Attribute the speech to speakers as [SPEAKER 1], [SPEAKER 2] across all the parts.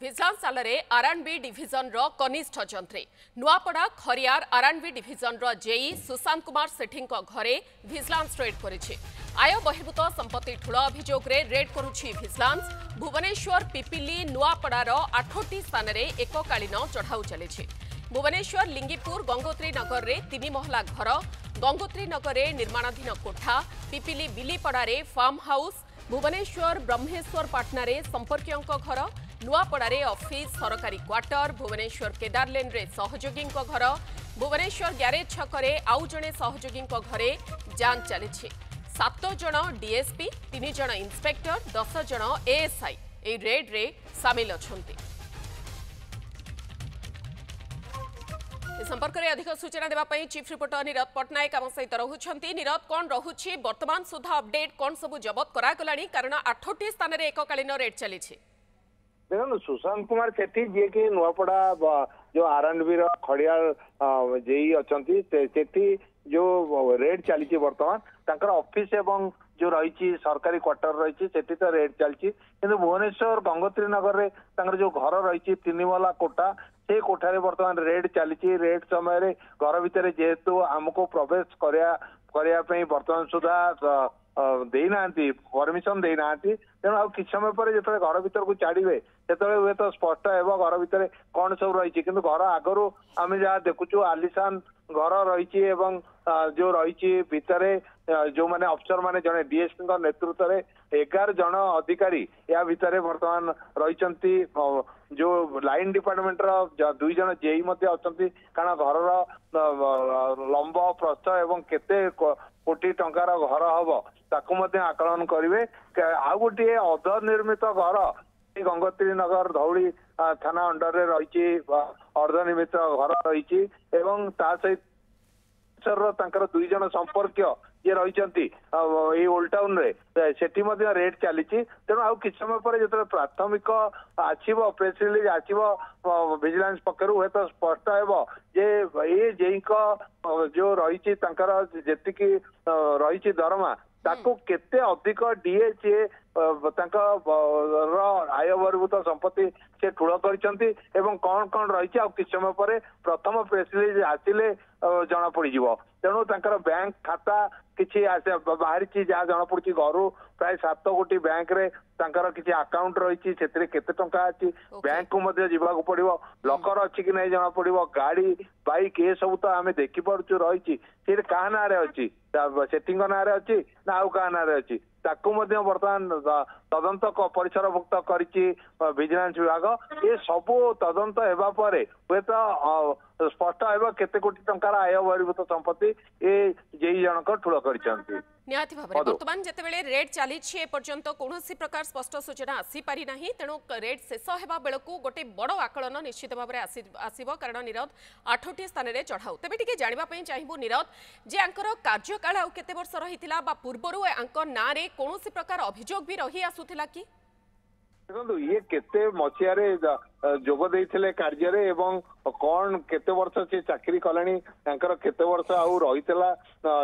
[SPEAKER 1] Vigilance ସାଲରେ R&B ଡିଭିଜନର କନିଷ୍ଠ ଯନ୍ତ୍ରୀ ନୂଆପଡ଼ା ଖରିଆର ଆର୍ଆଣ୍ଡବି ଡିଭିଜନର ଜେଇ ସୁଶାନ୍ତ କୁମାର ସେଠୀଙ୍କ ଘରେ ଭିଜିଲାନ୍ସ ରେଡ୍ କରିଛି। ଆୟ ବହିର୍ଭୂତ ସମ୍ପତ୍ତି ଠୁଳ ଅଭିଯୋଗରେ ରେଡ୍ କରୁଛି ଭିଜିଲାନ୍ସ। ଭୁବନେଶ୍ୱର ପିପିଲି ନୂଆପଡ଼ାର 8ଟି ସ୍ଥାନରେ ଏକକାଳୀନ ଚଢ଼ାଉ ଚାଲିଛି। ଭୁବନେଶ୍ୱର ଲିଙ୍ଗିପୁର ଗଙ୍ଗୋତ୍ରୀ ନଗରରେ 3 ମହଲା ଘର, ଗଙ୍ଗୋତ୍ରୀ ନଗରରେ ନିର୍ମାଣାଧୀନ କୋଠା, ପିପିଲି ବିଲିପଡ଼ାରେ ଫାର୍ମ ହାଉସ୍, भुवनेश्वर ब्रह्मेश्वर पाटनारे संपर्कियों घर, नुआपड़ारे ऑफिस सरकारी क्वार्टर, भुवनेश्वर केदार लेन रे सहयोगी घर, भुवनेश्वर ग्यारेज छकरे आउ जणे सहयोगी घरे जांच चली। 7 जण डीएसपी, 3 जण इंस्पेक्टर, 10 जण एएसआई ए रेड रे सामिल अछंती। संपर्क में अधिक सूचना देवाई चीफ रिपोर्टर नीरद पट्टनायक आम सहित रहुछंती। नीरद, कौन रहुछि वर्तमान सुधा अपडेट, कौन सब जबत करागलानी? कारण 8टी स्थान में एककालीन रेड चली।
[SPEAKER 2] देखो सुशांत कुमार सेठी जी कि नुआपड़ा जो आरएनबी खड़ियाल जेई अच्छी सेठी जो रेड चली वर्तमान तांकर ऑफिस एवं जो रही सरकारी क्वार्टर रही सेठी तो रेड चलती, किंतु भुवनेश्वर गंगोत्री नगर रे जो घर रही 3 महला कोठा से कोठारे वर्तमान रेड चली। रेड समय घर भितर जेहेतु आमको प्रवेश करने वर्तमान सुधा देना परमिशन देना, तेणु आ कि समय पर जो घर भीतर को छाड़े से हुए तो स्पष्ट है घर भितर कौन सब रही। किंतु घर आगु आम जहाँ देखुचु आलिशान घर रही एवं जो रही भितर जो माने अफसर माने जड़े डीएसपी नेतृत्व में 11 जन अधिकारी या भितर वर्तमान रही। जो लाइन डिपार्टमेंट 2 जन जेई अच्छा, कारण घर लंब प्रस्थ एवं केते कोटी टंकार घर हम ताकू आकलन करेंगे। आउ गोटे अर्धनिर्मित घर गंगोत्री नगर धौली थाना अंडर रे रही अर्धनिर्मित घर रही एवं ता सहित 2 जन संपर्क ये रही ओल्ड टाउन रे सेठी रेड चली। तेणु आउ कि समय पर जो प्राथमिक आसव प्रेस रिलीज आसव विजिलेंस पक्षर हुए तो स्पष्ट है जे जेई जो रही जी रही दरमा ताको केते अधिक डीएचए आय बहिर्भूत संपत्ति से ठूल कर कौन कौन रही कि समय पर प्रथम प्रेस रिलीज आसिले जना पड़। तेणु बैंक खाता किसी बाहरी जहाँ जना पड़ी घर प्राय 7 कोटी बैंक रे किसी अकाउंट रही केते टंका अच्छी बैंक को जावाक पड़ो, लकर अच्छी कि नहीं जना पड़ो, गाड़ी बाइक ये सब तो आम देखिपु रही क्या ना अच्छी सेटिंग ना अच्छी ना आउ क्या ना अच्छी ताकू वर्तमान तदंत परिसरभुक्त कर विजिलेंस विभाग। ये सब तदंत होगा हुए तो स्पष्ट है केते कोटी टंकार आय बहिर्भूत संपत्ति ये जेई जनक ठूल कर।
[SPEAKER 1] निहाती भाबरे वर्तमान जेतेबेले रेड चली एपर्यंत कौन प्रकार स्पष्ट सूचना आसी पारि नाही, तेणु रेड शेष हेबा बेलकु गोटे बड़ आकलन निश्चित भाव में आसीबो। कारण नीरद 8टी स्थान में चढ़ाऊ तेबे टिके जानिबा पई चाहिबो नीरद जे आंकर कार्यकाल आउ केते वर्ष रहितिला बा पूर्वरु आंक ना रे कौन प्रकार अभियोग भी रही आसुथिला कि?
[SPEAKER 2] देखो ये केते मसियारे जोग देइथिले कार्य रे एवं कौन केते वर्ष से चाकरी कलानी केते वर्ष आउ रहीतला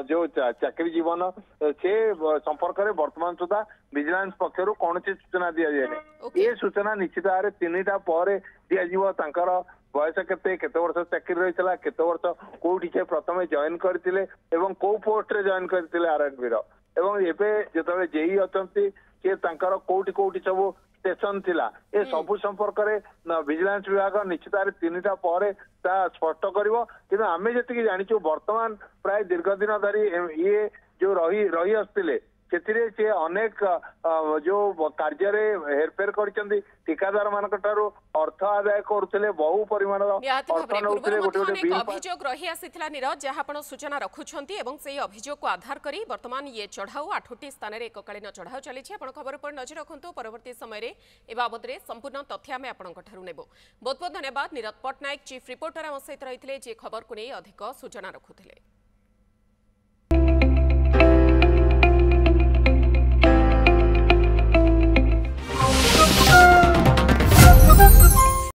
[SPEAKER 2] जो चाकरी जीवन से संपर्क में वर्तमान सुधा विजिलेंस पक्षर कौन सी सूचना दि जाए। ये सूचना निश्चित भाव 3टा पर दिज्वर बयस केते वर्ष चाकरी रही केते वर्ष कोठी से प्रथम जॉइन करथिले एवं को पोस्ट रे जॉइन करथिले आरएनबी रो एवं एबे जेतबे जेई अछंती के तांकर कोठी कोठी सब स्टेशन थिला ए सबु संपर्क में विजिलेंस विभाग निश्चित भाव 3टा पर स्पष्ट करिवो। किंतु आमे जति जानिचु वर्तमान प्राय दीर्घ दिन धरी ये जो रही आसतिले से अनेक जो कार्य हेरफेर कर ठिकादार मान अर्थ आदाय करुले बहु परिमाण
[SPEAKER 1] अभियोग रही आसीथिला नीरज जहाँ आपण सूचना रखुछंती एवं से अभियोग को आधार करी वर्तमान ये चढ़ाऊ 8टी स्थान में एककालीन चढ़ाऊ चली। आपण खबर पर नजर रखु परवर्ती समय ए बाबद संपूर्ण तथ्य आम आपंठू नेबु। बहुत बहुत धन्यवाद नीरद पट्टनायक चीफ रिपोर्टर आम सहित रही जे खबर को नहीं अधिक सूचना रखुले।